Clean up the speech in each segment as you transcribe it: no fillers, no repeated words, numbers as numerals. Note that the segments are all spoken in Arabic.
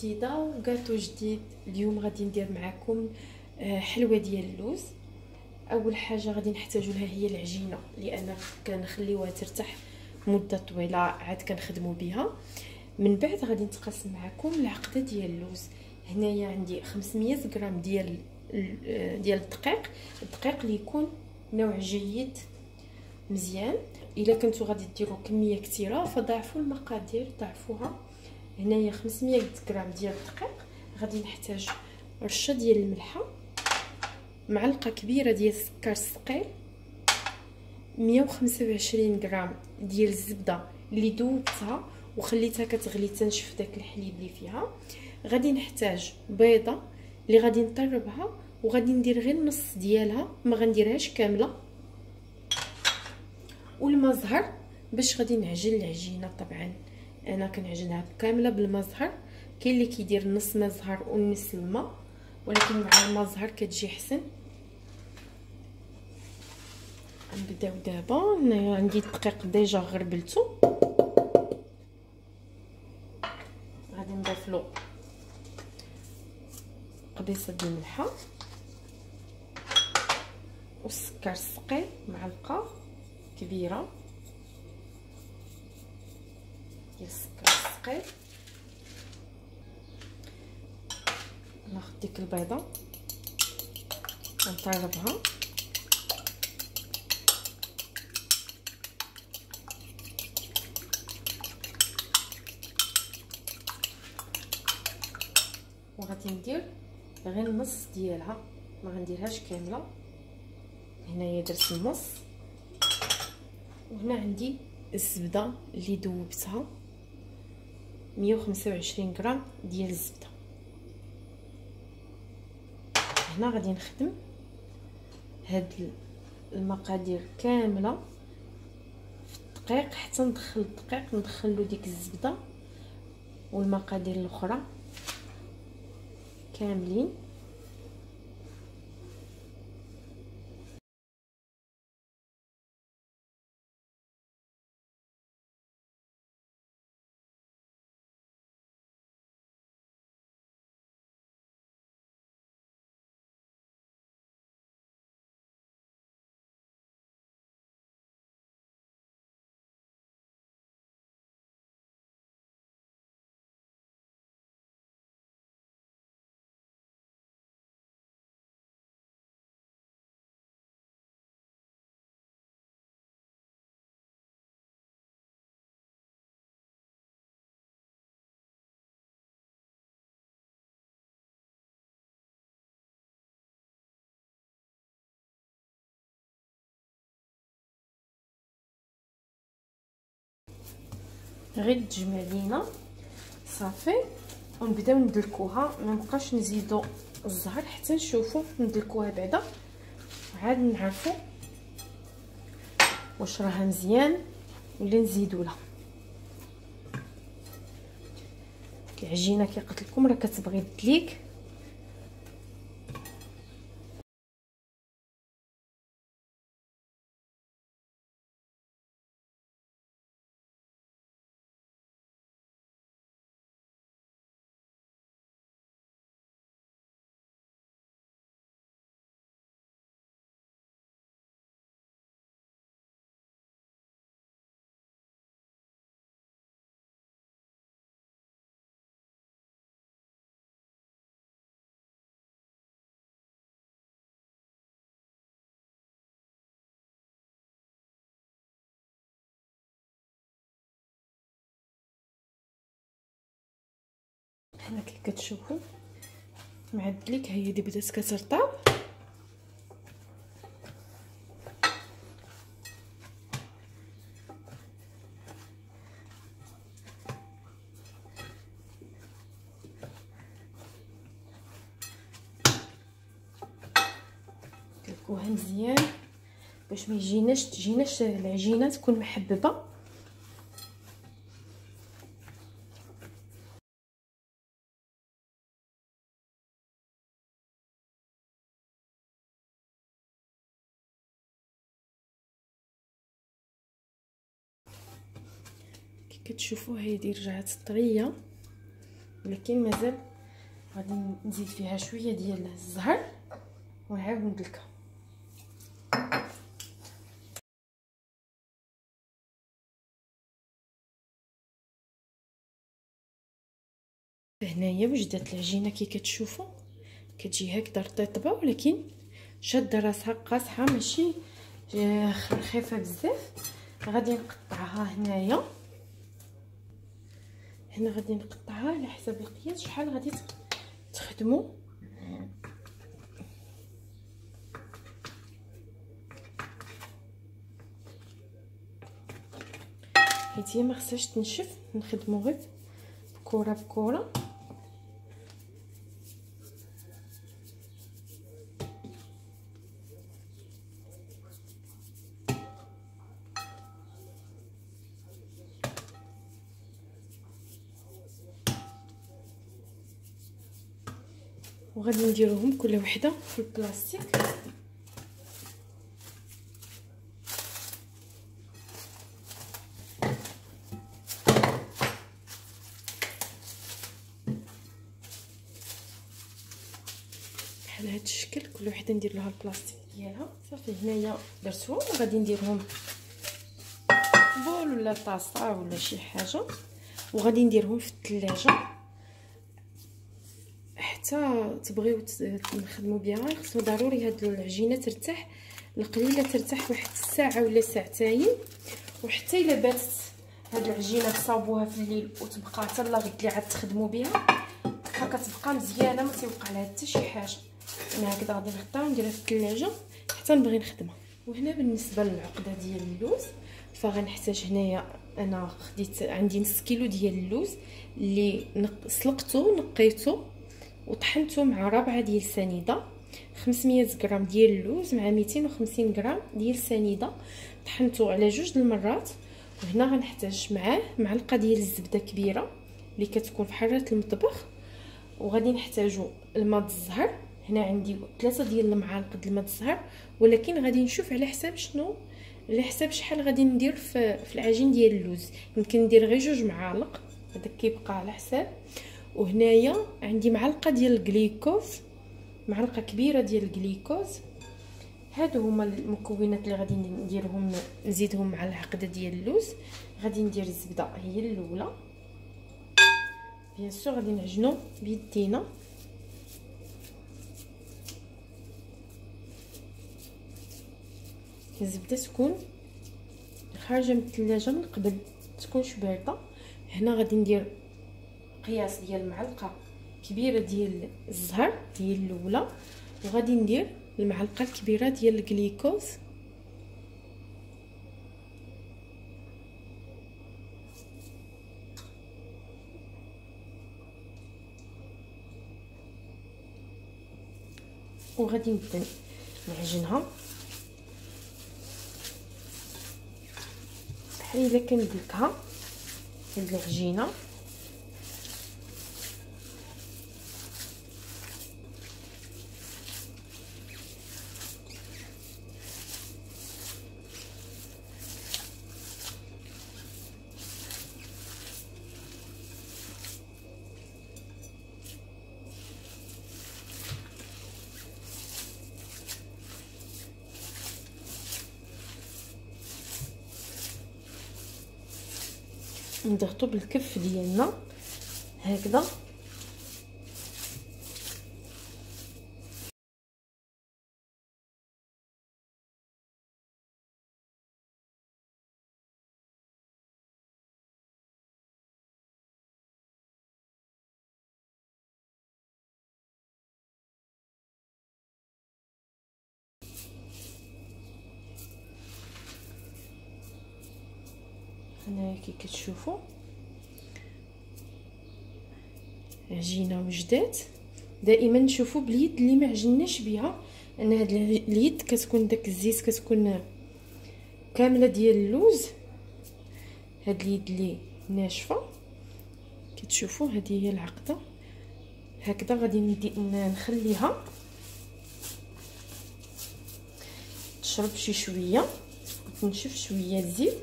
جديده وكاطو جديد. اليوم غادي ندير معكم حلوه ديال اللوز. اول حاجه غادي نحتاجو لها هي العجينه، لان كنخليوها ترتاح مده طويله عاد كنخدموا بها. من بعد غادي نتقاسم معكم العقده ديال اللوز. هنايا عندي 500 غرام ديال الدقيق اللي يكون نوع جيد مزيان. الا كنتو غادي ديروا كميه كثيره فضاعفوا المقادير، ضاعفوها. هنايا 500 غرام ديال الدقيق. غادي نحتاج رشه ديال الملحه، معلقه كبيره ديال السكر الثقيل، 125 غرام ديال الزبده اللي ذوبتها وخليتها كتغلي تنشف داك الحليب اللي فيها. غادي نحتاج بيضه اللي غادي نطربها وغادي ندير غير النص ديالها، ما غنديرهاش كامله، والماء زهر باش غادي نعجن العجينه. طبعا انا كنعجنها كامله بالماء زهر، كاين اللي كيدير نص ماء زهر ونص الماء، ولكن مع الماء زهر كتجي احسن. غنبداو دابا. هنايا عندي الدقيق ديجا غربلتو، غادي نضيف له قبيصه ديال الملحه والسكر الثقيل، معلقه كبيره ديال السكر الثقيل. ناخذ ديك البيضه نطربها، وغادي ندير غير النص ديالها، ما غنديرهاش كامله. هنايا درت النص، وهنا عندي الزبده اللي ذوبتها، 125 غرام ديال الزبده. هنا غادي نخدم هاد المقادير كامله في الدقيق حتى ندخل الدقيق، ندخل له ديك الزبده والمقادير الاخرى كاملين. غير تجمع لينا صافي، ونبداو ندلكوها. ما نبقاش نزيدو الزهر حتى نشوفو ندلكوها بعدا، عاد نعرفو واش راها مزيان ولا نزيدو لها. العجينه كي قلت لكم راه كتبغي تدليك. هنا كي كتشوفوا مع الدليك هي اللي بدات كترطب. دلكوها مزيان باش ما تجيناش العجينه تكون محببه. كتشوفوا هذه رجعت طريه ولكن مازال غادي نزيد فيها شويه ديال الزهر ونعاود ندلكها. هنايا وجدات العجينه كي كتشوفوا كتجي هكذا رطيطبه، ولكن شاده راسها قاصحه ماشي خفيفه بزاف. غادي نقطعها هنا غادي نقطعها على حسب القياس شحال غادي تخدموا. حيت هي ما خصهاش تنشف، نخدموا غير كره بكره. وغادي نديروهم كل وحده في البلاستيك. بحال هذا الشكل، كل وحده ندير لها البلاستيك ديالها. صافي هنايا درتهم، وغادي نديرهم بول ولا طاسه ولا شي حاجه، وغادي نديرهم في الثلاجه حتى تبغيو نخدموا بها. خصو ضروري هاد العجينه ترتاح القليله، ترتاح واحد الساعه ولا ساعتين. وحتى الا باتت هاد العجينه تصاوبوها في الليل وتبقى حتى لا غد اللي عاد تخدموا بها كتبقى مزيانه، ما تيوقع لها حتى شي حاجه. انا هكذا غادي نحطها ونديرها في الثلاجه حتى نبغي نخدمها. وهنا بالنسبه للعقده ديال اللوز فغنحتاج هنايا انا خديت عندي نص كيلو ديال اللوز اللي سلقته نقيته وطحنته مع ربعه ديال سنيده، 500 غرام ديال اللوز مع 250 غرام ديال سنيده، طحنته على جوج المرات. وهنا غنحتاج معاه معلقه ديال الزبده كبيره اللي كتكون في حراره المطبخ. وغادي نحتاجو الماء الزهر، هنا عندي 3 ديال المعالق د الماء الزهر، ولكن غادي نشوف على حساب شنو، على حساب شحال غادي ندير في العجين ديال اللوز. يمكن ندير غير 2 معالق، هذا كيبقى على حساب. وهنايا عندي معلقه ديال الجليكوز، معلقه كبيره ديال الجليكوز. هادو هما المكونات اللي غادي نديرهم نزيدهم مع العقده ديال اللوز. غادي ندير الزبده هي الاولى، بيان سور غادي نعجنو بيدينا. الزبده تكون خارجه من الثلاجه من قبل، تكونش بارده. هنا غادي ندير قياس ديال معلقه كبيره ديال الزهر هي الاولى، وغادي ندير المعلقه الكبيره ديال الجليكوز. وغادي نبدا نعجنها بحال الا كندلكها هاد العجينه. نضغطو بالكف ديالنا هكذا. هنايا كي كتشوفوا عجينه وجدات. دائما نشوفوا باليد اللي ما عجناش بها، ان هاد اليد كتكون داك الزيت كتكون كامله ديال اللوز. هاد اليد اللي ناشفه كتشوفوا هذه هي العقده. هكذا غادي نخليها تشرب شي شويه وتنشف شويه الزيت،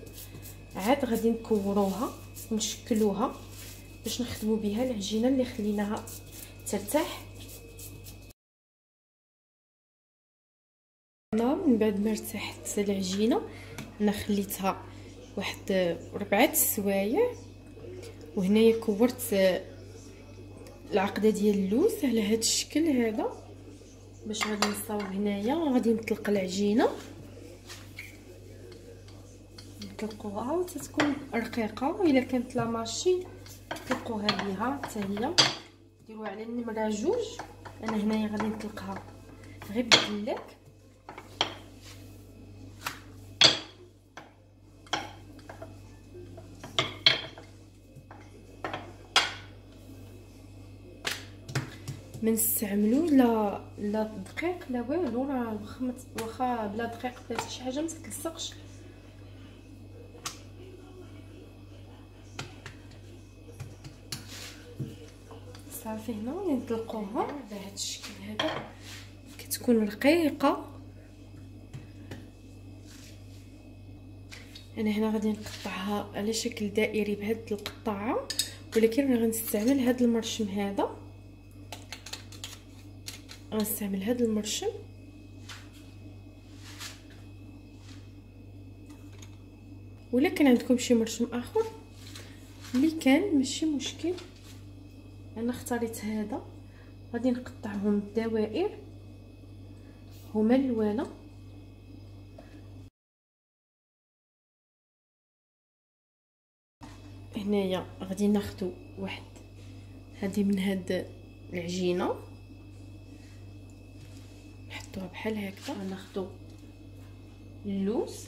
عاد غادي نكوروها ونشكلوها باش نخدموا بها العجينه اللي خليناها ترتاح. من بعد ما ارتاحت العجينه انا خليتها واحد 4 سوايع، وهنايا كورت العقده ديال اللوز على هذا الشكل هذا باش غادي نصاوب. هنايا غادي نطلق العجينه، نطلقوها وتتكون رقيقه، والا كانت لا ماشين طلقوها بها حتى هي، ديروها على النمره 2. انا هنايا غادي نطلقها غير بالدلاك. ما نستعملوش لا دقيق لا والو، راه واخا بلا دقيق بلا حتى شي حاجه ما تتلصقش. صافي هنا غادي نطلقوها بهذا الشكل هذا، كتكون رقيقه. انا هنا غادي نقطعها على شكل دائري بهذه القطاعه، ولكن انا غنستعمل هذا المرشم هذا، غنستعمل هذا المرشم. ولا كان عندكم شي مرشم اخر اللي كان ماشي مشكل، انا اختاريت هذا. غادي نقطعهم الدوائر هما اللواله. هنايا غادي ناخذ واحد هذه من هاد العجينه نحطوها بحال هكذا، غناخذ اللوز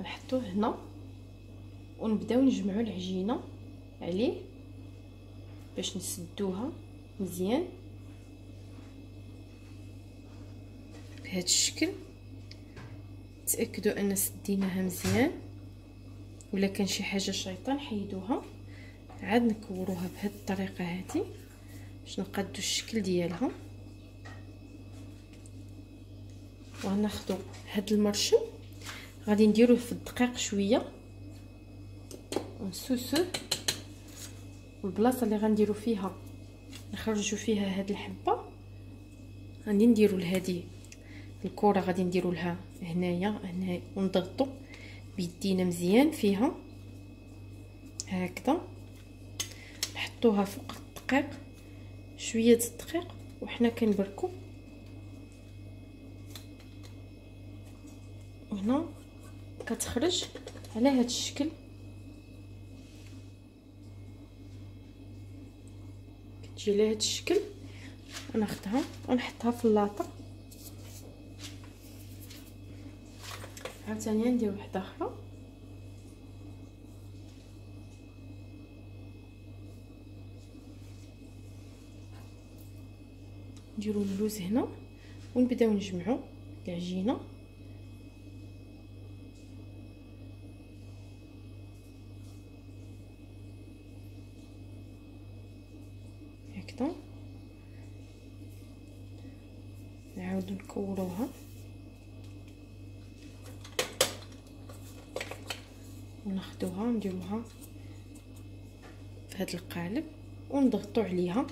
نحطوه هنا ونبداو نجمعوا العجينه عليه باش نسدوها مزيان بهذا الشكل. تاكدوا ان سديناها مزيان، ولا كان شي حاجه شيطان حيدوها، عاد نكوروها بهذه الطريقه هذه باش نقادو الشكل ديالها. وغناخذوا هذا المرشم غادي نديروه في الدقيق شويه ونسوسوه، والبلاصه اللي غنديروا فيها نخرجوا فيها هاد الحبه غادي نديروا لهذه الكره، غادي نديروا لها هنايا ونضغطوا بيدينا مزيان فيها هكذا، نحطوها فوق الدقيق شويه الدقيق وحنا كنبركو. وهنا كتخرج على هذا الشكل، كتجي على هذا الشكل. وناخذها ونحطها في اللاطه. عاوتاني ندير واحده اخرى، نديرو اللوز هنا ونبداو نجمعو العجينه. هكذا نعاودو نكوروها وناخدوها نديروها في هذا القالب ونضغطوا عليها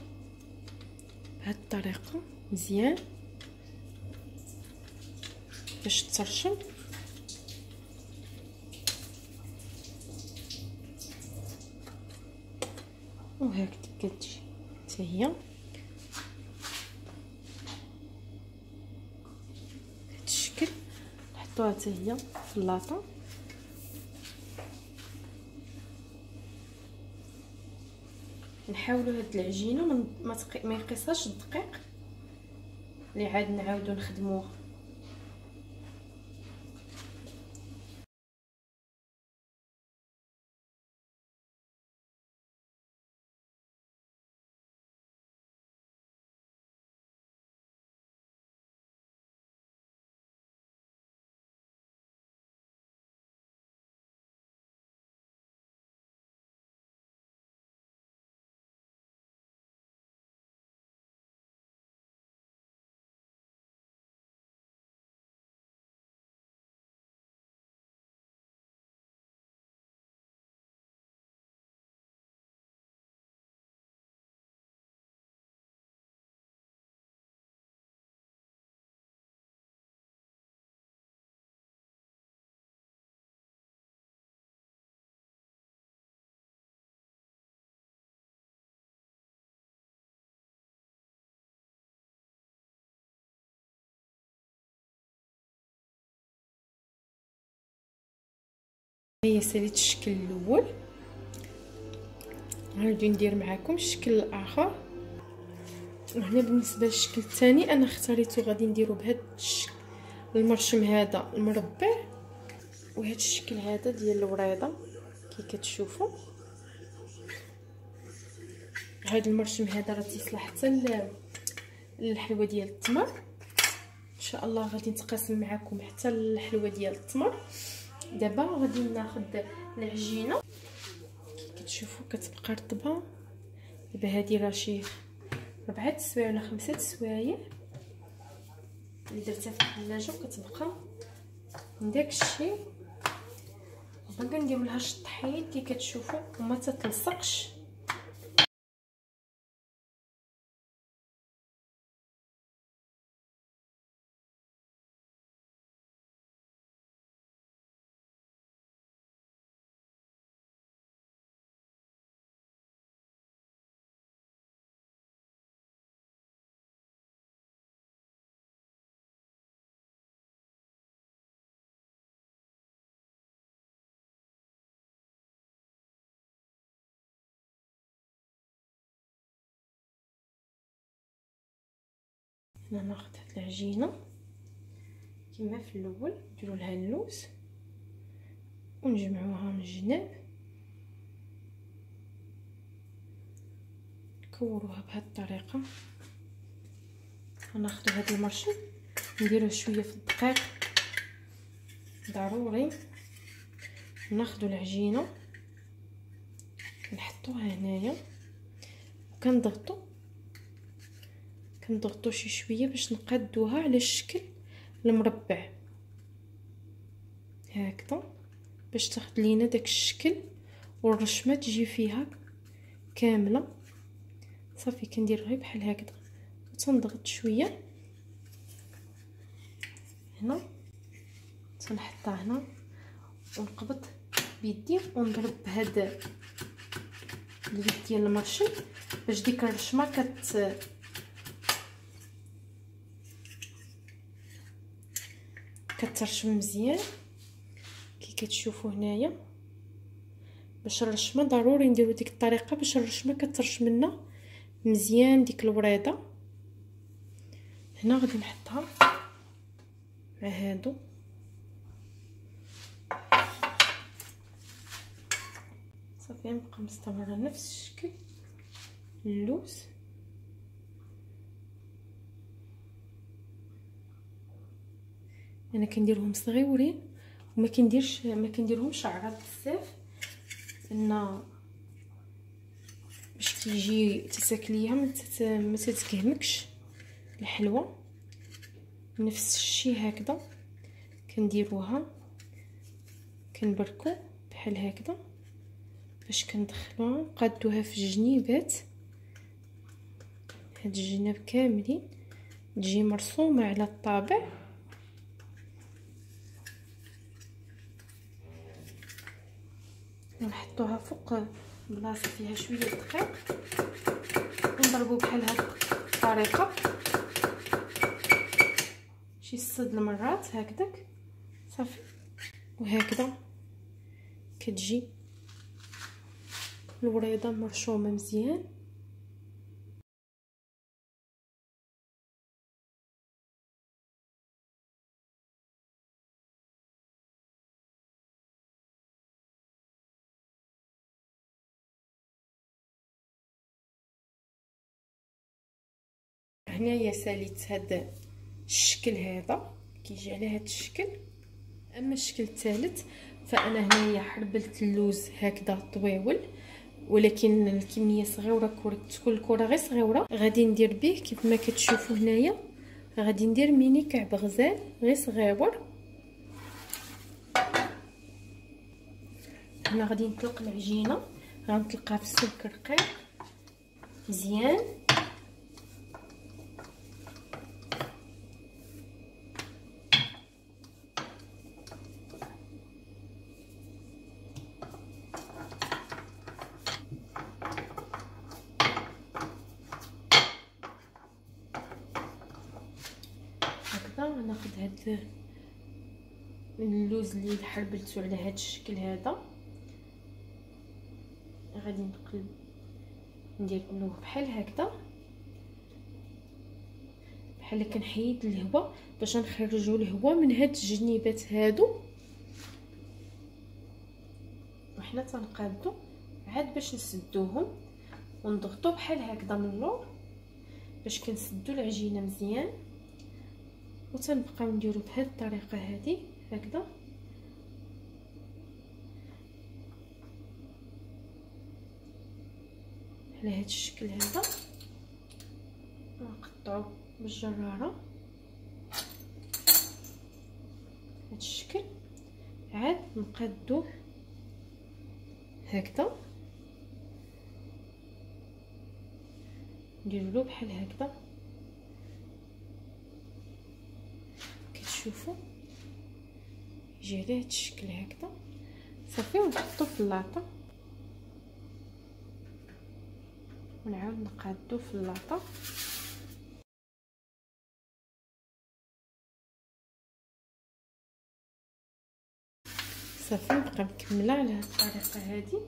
بهذه الطريقه مزيان باش ترشم. وهكذا كتجي حتى هي بهذا الشكل. نحطوها حتى هي في اللاطه. نحاولوا هاد العجينه ما يقيسهاش الدقيق اللي عاد نعاودو نخدموها. هي ساليت الشكل الاول، غادي ندير معكم الشكل الاخر. هنا بالنسبه للشكل الثاني انا اختاريته غادي نديرو بهذا الشكل، المرشم هذا المربع وهذا الشكل هذا ديال الوريضه كي كتشوفوا. هذا المرشم هذا راه تيصلح حتى الحلوه ديال التمر، ان شاء الله غادي نتقاسم معكم حتى الحلوه ديال التمر. دابا غادي ناخذ العجينه كي كتشوفوا كتبقى رطبه. دابا هذه راه شي 4 سوايع ولا 5 سوايع اللي درتها في الثلاجه وكتبقى من داك الشيء. باقا نديرو لها الشطحين كي كتشوفوا وما تتلصقش. هنا ناخذ هاد العجينه كما في الاول، نديرو لها اللوز ونجمعوها من الجناب، نكوروها بهذه الطريقه. غناخذوا هذا المرشم نديروه شويه في الدقيق ضروري. ناخذوا العجينه نحطوها هنايا وكنضغطوا شي شويه باش نقادوها على الشكل المربع هكذا، باش تاخذ لينا داك الشكل والرشمه تجي فيها كامله. صافي كندير غير بحال هكذا وتنضغط شويه هنا، تنحطها هنا ونقبض بيدي ونضرب بهذا اليد ديال المرشم باش ديك الرشمه كترشم مزيان كي كتشوفوا هنايا. باش الرشمه ضروري نديرو ديك الطريقه باش الرشمه كترشم لنا مزيان ديك الوريضه. هنا غادي نحطها مع هادو صافي. نبقى مستمره نفس الشكل اللوز. انا كنديرهم صغيورين وما كنديرهمش عراض بزاف، لان باش كيجي تتاكليها ما تتكهمكش الحلوه. نفس الشيء هكذا كنديروها، كنبركو بحال هكذا باش كندخلوها نقادوها في الجنيبات. هاد الجناب كاملين تجي مرسومه على الطابع. ونحطوها فوق بلاصه فيها شويه دقيق ونضربو بحال هاد الطريقه شي 6 المرات هكذاك صافي. وهكذا كتجي الوريضه مرشومه مزيان. هنايا ساليت هذا الشكل هذا كيجي على هذا الشكل. اما الشكل الثالث فانا هنايا حربلت اللوز هكذا طويول، ولكن الكميه صغيره، تكون الكره غير صغيره. غادي ندير به كيف ما كتشوفوا هنايا، غادي ندير ميني كعب غزال غير صغيور. هنا غادي نطلق العجينه، غنطلقها في السلك رقيق مزيان. هكذا ناخذ هاد اللوز اللي حربلته على هذا الشكل هذا. غادي نقلب ندير بحال هكذا، بحال كنحيد الهواء باش نخرجوا الهواء من هاد الجنيبات هادو، وحنا تنقادو عاد باش نسدوهم ونضغطوا بحال هكذا من اللور باش كنسدوا العجينه مزيان. وتنبقاو نديرو بهاد الطريقه هذه هكذا. على هاد الشكل هذا نقطعو بالجراره هاد الشكل، عاد نقادوه هكذا، نديرو له بحال هكذا كتشوفوا يجي على هاد الشكل هكذا. صافي ونحطو في اللاطه ونعاود نقادو في اللاطه. صافي نبقى مكمله على هاد الطريقه هذه.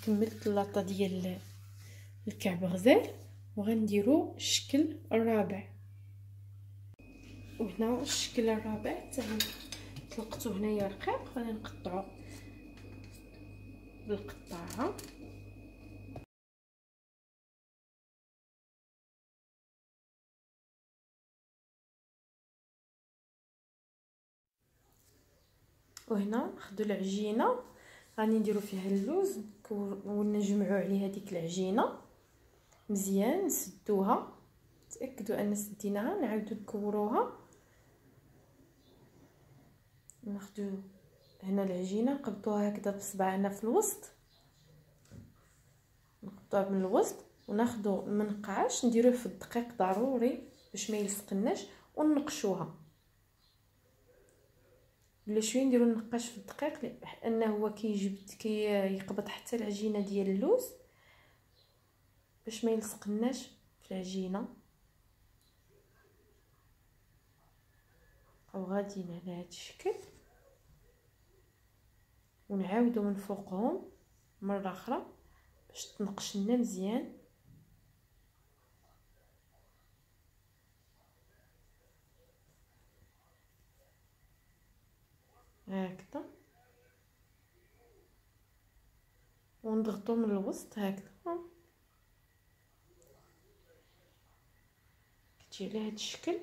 كملت اللاطه ديال الكعب غزال وغنديروا الشكل الرابع. وهنا الشكل الرابع حتى طلقته هنايا رقيق، غادي نقطعو بالقطاعه. وهنا ناخذ العجينه غادي نديرو فيها اللوز ونجمعوا عليها ديك العجينه مزيان، نسدوها، تاكدوا ان سديناها، نعاودو نكوروها. ناخذ هنا العجينه نقبطوها هكذا بصبعنا في الوسط، نقبطوها من الوسط وناخذ المنقاش نديروه في الدقيق ضروري باش ما يلصقناش، وننقشوها بلا شويه. نديرو النقاش في الدقيق لانه هو كيقبض حتى العجينه ديال اللوز باش ما يلصقناش في العجينه. او غاديين على هذا الشكل ونعاودو من فوقهم مره اخرى باش تنقش لنا مزيان. هكذا ونضغطو من الوسط هكذا كتجي على هذا الشكل.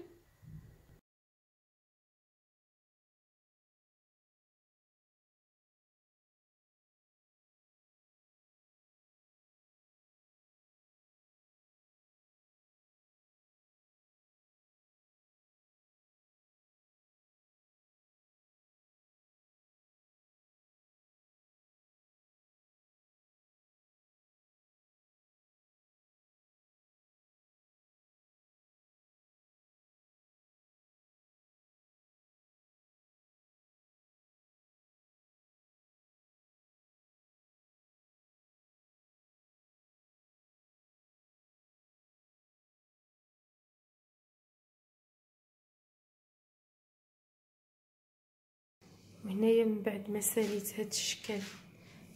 وهنايا من بعد ما ساليت هاد الشكل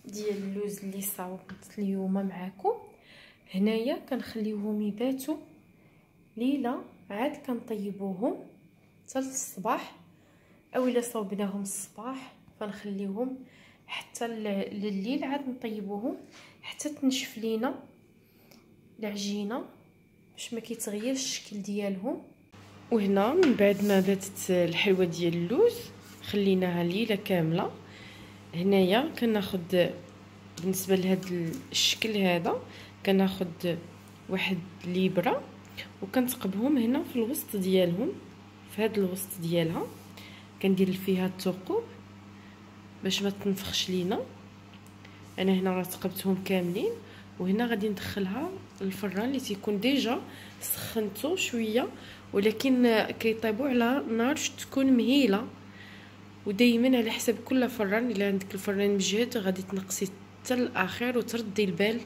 ديال اللوز اللي صاوبت اليوم معكم. هنايا كنخليوهم يباتوا ليله، عاد كنطيبوهم حتى للصباح، او الا صوبناهم الصباح فنخليوهم حتى لليل، عاد نطيبوهم حتى تنشف لينا العجينه باش ما كيتغيرش الشكل ديالهم. وهنا من بعد ما باتت الحلوه ديال اللوز خليناها ليله كامله. هنايا كناخد بالنسبه لهذا الشكل هذا كناخد واحد الابره وكنتقبهم هنا في الوسط ديالهم، في هذا الوسط ديالها كندير فيها الثقوب باش ما تنفخش لينا. انا هنا راه تقبتهم كاملين، وهنا غادي ندخلها الفران اللي تيكون ديجا سخنته شويه، ولكن كيطيبوا على نار تكون مهيله. ودائما على حسب كل فران، الا عندك الفران مجهد غادي تنقصي حتى الاخير وتردي البال.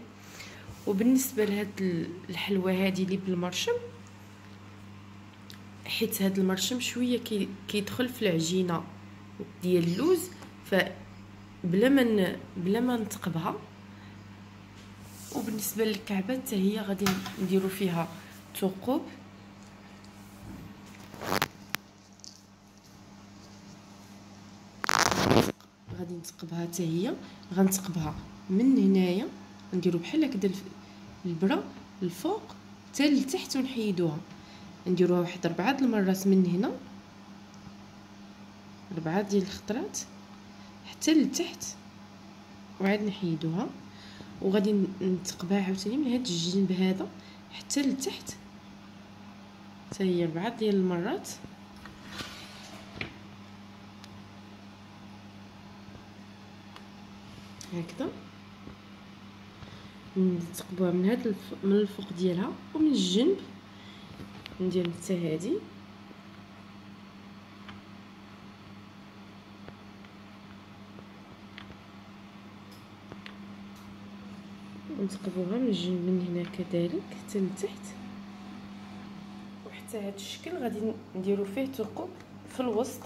وبالنسبه لهاد الحلوه هذه اللي بالمرشم، حيت هاد المرشم شويه كيدخل في العجينه ديال اللوز، بلا ما نتقبها. وبالنسبه للكعبه حتى هي غادي نديرو فيها ثقوب. غادي نتقبها حتى هي، غنتقبها من هنايا نديرو بحال هكذا البره الفوق حتى لتحت ونحيدوها. نديروها واحد 4 المرات من هنا، 4 ديال الخطرات حتى لتحت، وعاد نحيدوها. وغادي نتقبها عاوتاني من هذا الجنب هذا حتى لتحت، حتى هي 4 ديال المرات. هكذا نتقبوها من هذا من الفوق ديالها ومن الجنب ندير حتى هذه. ونتقبوها من الجنب من هنا كذلك حتى لتحت. وحتى هذا الشكل غادي نديرو فيه ثقوب في الوسط.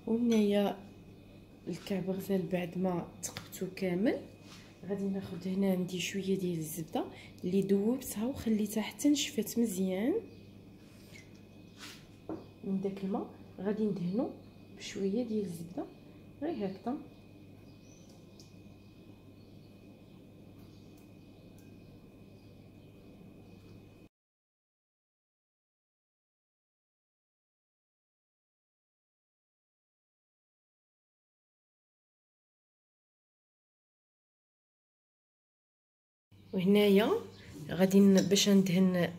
وهنايا الكعب غزال بعد ما تقبتو كامل غادي ناخد هنا عندي شويه ديال الزبده اللي ذوبتها وخليتها حتى نشفت مزيان من داك الماء. غادي ندهنو بشويه ديال الزبده غير هكذا. وهنايا غادي باش ندهن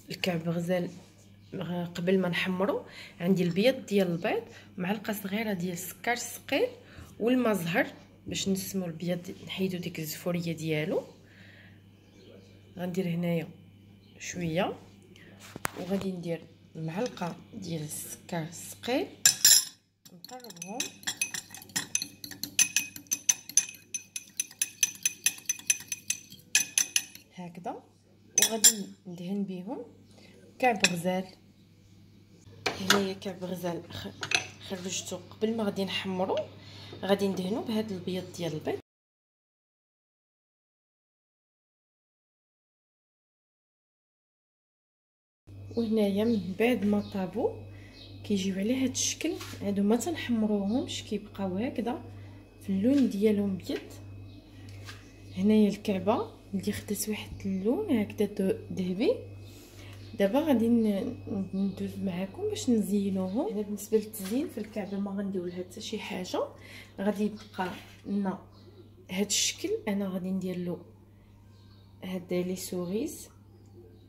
الكعب غزال قبل ما نحمرو، عندي البيض ديال البيض، معلقه صغيره ديال السكر الثقيل والماء زهر باش نسمو البيض نحيدو ديك الزفوريه ديالو. غندير هنايا شويه، وغادي ندير معلقه ديال السكر الثقيل نقربهم هكذا، وغادي ندهن بهم كعب غزال. هنايا كعب غزال خرجته قبل ما غادي نحمرو، غادي ندهنو بهذا البيض ديال البيض. وهنايا من بعد ما طابو كيجيو على هذا الشكل، هادو ما تنحمروهمش كيبقاو هكذا في اللون ديالهم بيض. هنايا الكعبه اللي خدات واحد اللون هكذا ذهبي. دابا غادي ندوز معكم باش نزينوهم. هنا بالنسبه للتزيين في الكعبه ما غنديرو لها حتى شي حاجه، غادي يبقى لنا هذا الشكل. انا غادي ندير له هاد لي سوريز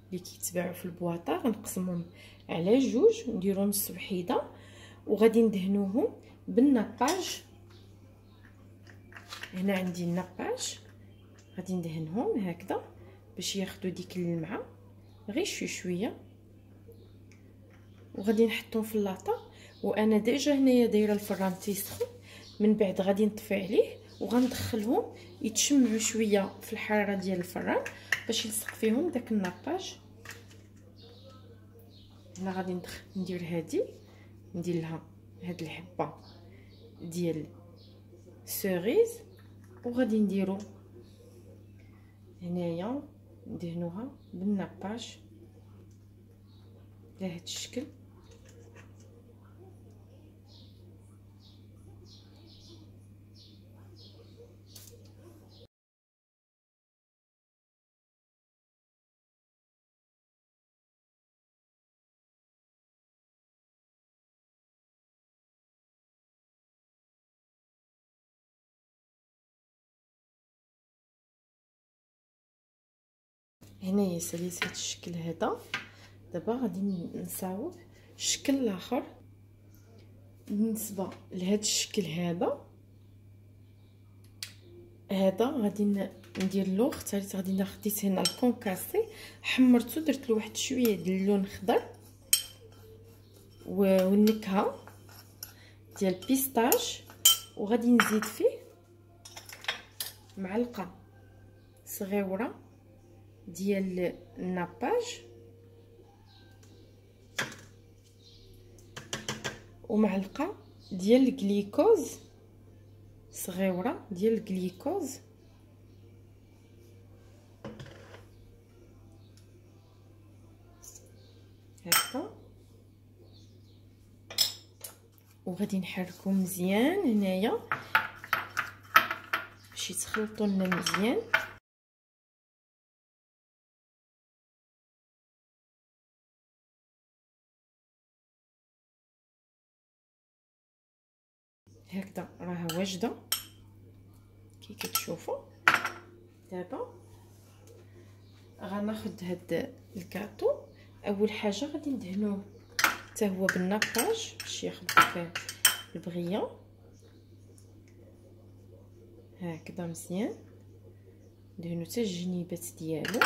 اللي كيتباعوا في البواطه، غنقسمهم على جوج نديرو نص وحيده، وغادي ندهنوهم بالنقاج. هنا عندي النقاج غادي ندهنهم هكذا باش ياخذوا ديك اللمعه غير شويه. وغادي نحطهم في اللاطه، وانا ديجا هنايا دايره الفران تيسخن. من بعد غادي نطفي عليه وغندخلهم يتشمعوا شويه في الحراره ديال الفران باش يلصق فيهم داك الناباج. هنا غادي ندير هادي، ندير لها هاد الحبه ديال سيريز، وغادي نديرو هنايا ندهنوها بالناباج على هاد الشكل. هنايا ساليت هاد الشكل هذا. دابا غادي نصاوب الشكل الاخر بالنسبه لهاد الشكل هذا. غادي ندير له اختاريت، غادي خديت هنا الكونكاسي حمرته، درت له واحد شويه ديال اللون خضر والنكهه ديال بيستاش، وغادي نزيد فيه معلقه صغيره ديال الناباج ومعلقه ديال الجليكوز صغيره ديال الجليكوز. هكا وغادي نحركو مزيان هنايا باش يتخلطوا لنا مزيان. هكذا راه واجده كي كتشوفوا. دابا غناخذ هاد الكاطو، اول حاجه غادي ندهنوه حتى هو بالناباج باش ياخذ فيه البغيه. هكذا مزيان ندهنو حتى الجنيبات ديالو.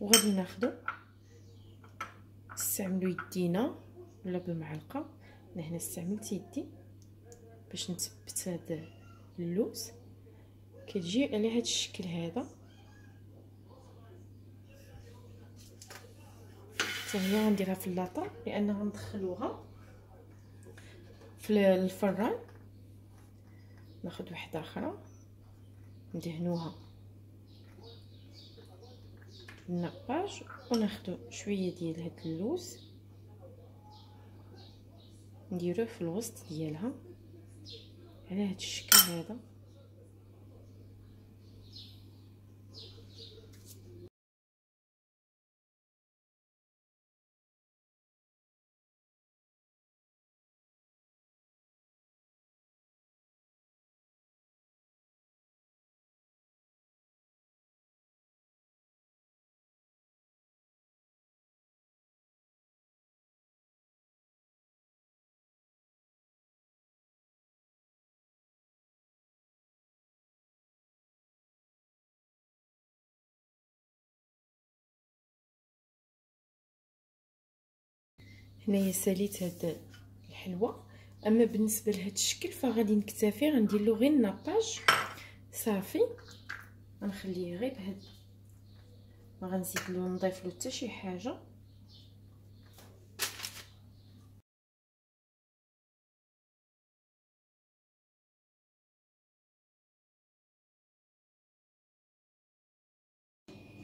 وغادي ناخذو نستعملو يدينا ولا بالمعلقه. انا هنا استعملت يدي باش نثبت هذا اللوز. كتجي على هذا الشكل هذا، حتى هي غنديرها في اللاطه لان غندخلوها في الفران. ناخذ واحده اخرى ندهنوها بالنقاش، وناخذ شويه ديال هاد اللوز نديروه في الوسط ديالها على هاد الشكل هذا. هنايا ساليت هاد الحلوه. اما بالنسبه لهاد الشكل فغادي نكتفي، غندير له غير الناباج صافي. غنخليه غير بهاد، ما غنزيد له نضيف له حتى شي حاجه.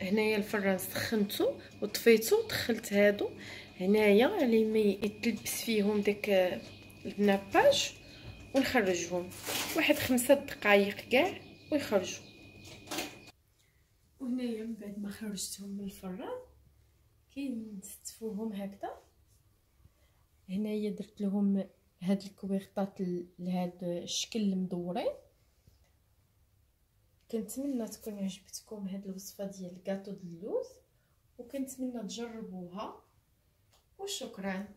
هنايا الفران سخنته وطفيته، دخلت هادو هنايا على ما يتلبس فيهم داك الناباج، ونخرجهم واحد 5 دقائق كاع ويخرجوا. وهنايا من بعد ما خرجتهم من الفران كينستفوهم هكذا. هنايا درت لهم هاد الكويرطات لهذا الشكل المدورين. كنتمنى تكون عجبتكم هاد الوصفه ديال الكاطو د اللوز، وكنتمنى تجربوها، وشكرا.